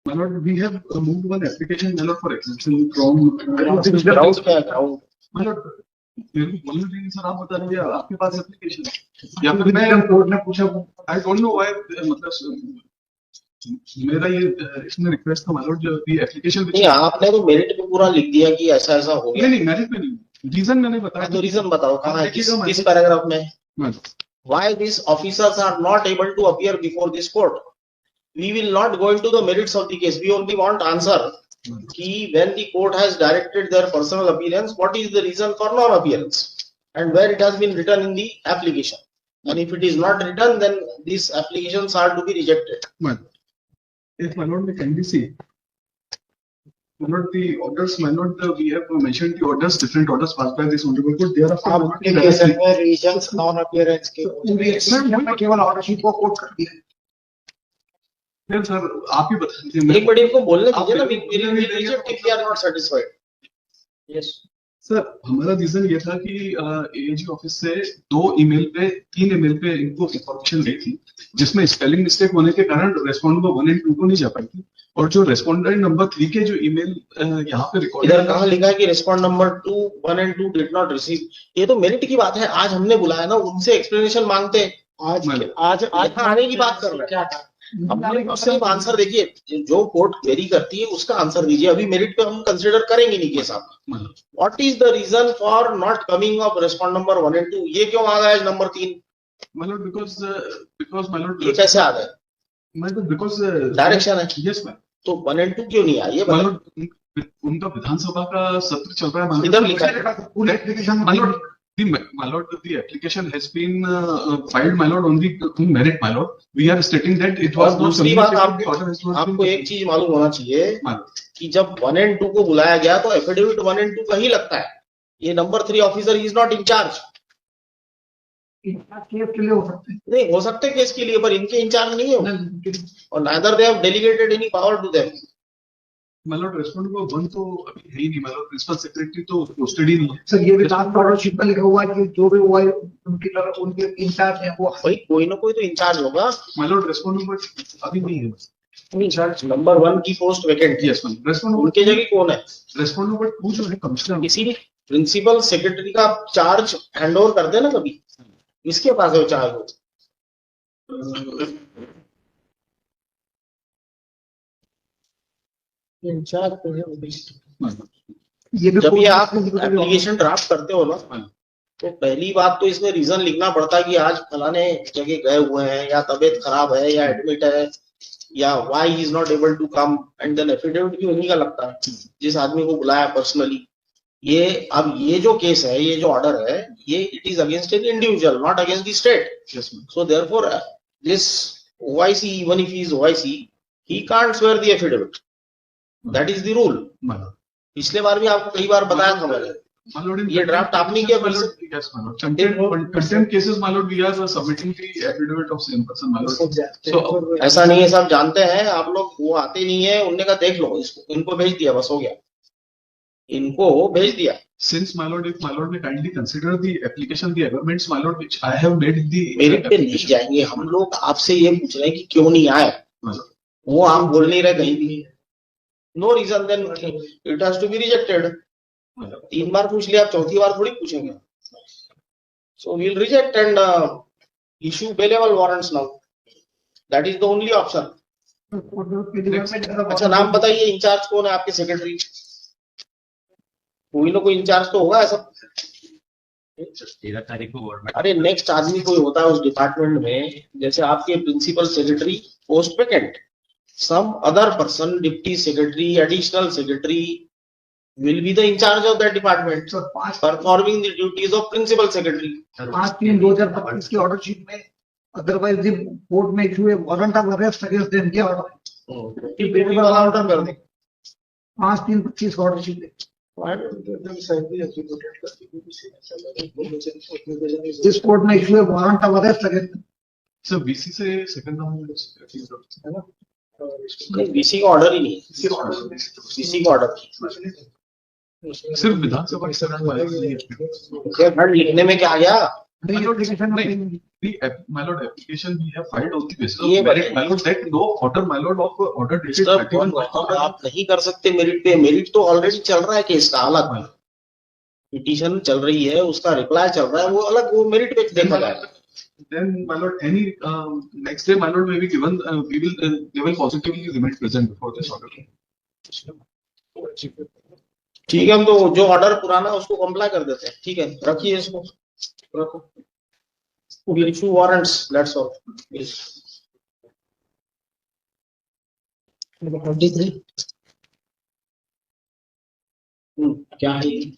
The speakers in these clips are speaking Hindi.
My lord, we have moved one application, my lord, for exemption from ground क्या है ग्राउंड? my lord, मेरे को बोलना चाहिए सर, आप बता दीजिए आपके पास एप्लीकेशन या फिर मैं कोर्ट ने पूछा, आई डोंट नो व्हाई, मतलब मेरा ये इसमें रिक्वेस्ट था my lord, जो दी एप्लीकेशन नहीं, आपने तो मेरिट पे पूरा लिख दिया कि ऐसा ऐसा हो गया। नहीं मेरिट में नहीं, रीजन मैंने बताया। तो रीजन बताओ कहाँ है, देखिएगा किस पैराग्राफ में? my lord, Why these officers are not able to appear before this court? We will not go into the merits of the case. We only want answer. Ki when the court has directed their personal appearance, what is the reason for non-appearance, and where it has been written in the application. And if it is not written, then these applications are to be rejected. my lord, if my lord, we kindly see. My lord, the orders, my lord, we have mentioned the orders, different orders passed by this honorable court. There are आपके केस में रीजंस नॉन अपीयरेंस के केवल ऑर्डर शीट को कोट कर दिया। फिर सर आप ही बता दीजिए। एक मिनट इनको बोलने दीजिए ना, we will reject if we are not satisfied. Yes. Sir हमारा रीजन ये था कि एएजी ऑफिस से 3 ईमेल पे इनको इंफॉर्मेशन दी थी, जिसमें स्पेलिंग मिस्टेक होने के कारण रेस्पोंडेंट नंबर 1 और 2 को नहीं जा पाई थी, और जो रेस्पोंडेंट नंबर 3 के जो ईमेल यहाँ पे रिकॉर्ड इधर कहाँ लिखा है कि respond number 1 and 2 did not receive? ये तो मेरिट की बात है, आज हमने बुलाया ना, उनसे एक्सप्लेनेशन मांगते हैं। आज आने की बात कर रहे हैं। हमने सिर्फ आंसर देखिए, जो कोर्ट क्वेरी करती है उसका आंसर दीजिए। अभी मेरिट पे हम कंसीडर करेंगे नहीं केस आपका। What is the reason for not coming of respond number 1 and 2? ये क्यों आ गया है नंबर 3? मतलब बिकॉज my lord, ये कैसे आ गया? मतलब बिकॉज डायरेक्शन है। यस मैम, तो 1 and 2 क्यों नहीं आया? ये my lord, उनका विधानसभा का सत्र चल रहा है। इधर लिखा है My lord, the application has been filed, my lord, on the merit, my lord. We are stating that it was not दूसरी बात, communicated. आपको एक चीज मालूम होना चाहिए कि जब 1 and 2 को बुलाया गया तो एफिडेविट 1 and 2 का ही लगता है। ये number 3 officer is not incharge. Case के लिए हो सकते हैं, नहीं हो सकते केस के लिए, पर इनके इंचार्ज नहीं है वो। और neither they have delegated any power to them. My lord, respondent को 1 तो अभी है ही नहीं, my lord, प्रिंसिपल सेक्रेटरी तो पोस्टेड ही नहीं है। सर ये भी ऑर्डर शीट में लिखा हुआ है कि जो भी हुआ है उनके इंचार्ज है वो। भाई कोई ना कोई तो इंचार्ज होगा। My lord, रेस्पोंडेंट नंबर अभी नहीं है। इंचार्ज नंबर 1 की पोस्ट वैकेंट थी। यस मैम, रेस्पोंडेंट उनके जगह कौन है? रेस्पोंडेंट नंबर 2 जो है कमिश्नर, किसी प्रिंसिपल सेक्रेटरी का चार्ज हैंड ओवर कर देना कभी। इसके पास है चार्ज हो। इंचार्ज तो है। ये भी जब ये आप एप्लीकेशन ड्राफ्ट करते हो ना, तो पहली बात तो इसमें रीजन लिखना पड़ता है कि आज फलाने जगह गए हुए हैं, या तबीयत खराब है, या एडमिट है, या why he is not able to come, and then affidavit भी उन्हीं का लगता है जिस आदमी को बुलाया पर्सनली। ये अब ये जो केस है, ये जो ऑर्डर है, ये it is against an individual, not against the state. So therefore this OIC, even if he is OIC, he can't swear the affidavit. That is the rule. पिछले बार भी आपको कई बार बताया था मैंने। ये ड्राफ्ट आपने किया। Contempt cases my lord, we are submitting the affidavit of same person, my lord. So ऐसा नहीं है, सब जानते हैं आप लोग, वो आते नहीं है। उनने कहा देख लो इसको, इनको भेज दिया, बस हो गया, इनको भेज दिया। Since my lord, if my lord may kindly consider the application, the amendments, my lord, which I have made in the merit पे नहीं जाएंगे हम लोग। आपसे ये पूछ रहे हैं कि क्यों नहीं आए, वो आप बोल नहीं रहे कहीं भी। No reason, then it has to be rejected. 3 बार पूछ लिया, आप 4थी बार थोड़ी पूछेंगे। So we will reject and issue bailable warrants now. That is the only option. अच्छा नाम बताइए, इंचार्ज कौन है आपके सेक्रेटरी? कोई ना कोई इंचार्ज तो होगा ऐसा। 13 तारीख को गवर्नमेंट, अरे नेक्स्ट आदमी कोई होता है उस डिपार्टमेंट में, जैसे आपके principal secretary post vacant, some other person, deputy secretary, additional secretary will be the in charge of that department, So, performing the duties of principal secretary. 5/3/2025 की ऑर्डर शीट में अदरवाइज द कोर्ट में issue warrant of arrest against them के ऑर्डर वाला ऑर्डर कर दे। 5/3/25 का ऑर्डर शीट जिस कोर्ट में issue warrant of arrest against sir BC से सेकंड राउंड है ना, बीसी का ऑर्डर ही नहीं है। बीसी का ऑर्डर सिर्फ विधानसभा के खंड लिखने में क्या आ गया? The application of नहीं, my lord, application we have filed on the basis ये of merit, बताइए। my lord, that no order, my lord, of order dated mister 31 Gautam, आप नहीं कर सकते मेरिट पे, मेरिट तो ऑलरेडी चल रहा है केस का अलग, पिटीशन चल रही है, उसका रिप्लाई चल रहा है, वो अलग, वो मेरिट पे देखा जाएगा। Then, my lord, any next day, my lord, may be given. They will positively remain present before this order. ठीक है, हम तो जो ऑर्डर पुराना है उसको कंप्लाई कर देते हैं, ठीक है, रखिए इसको, रखो, we'll issue warrants, that's all. Yes. 23. क्या है ये?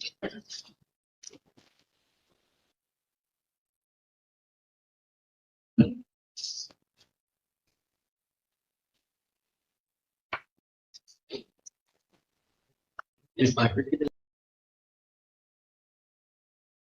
इस मार्केट की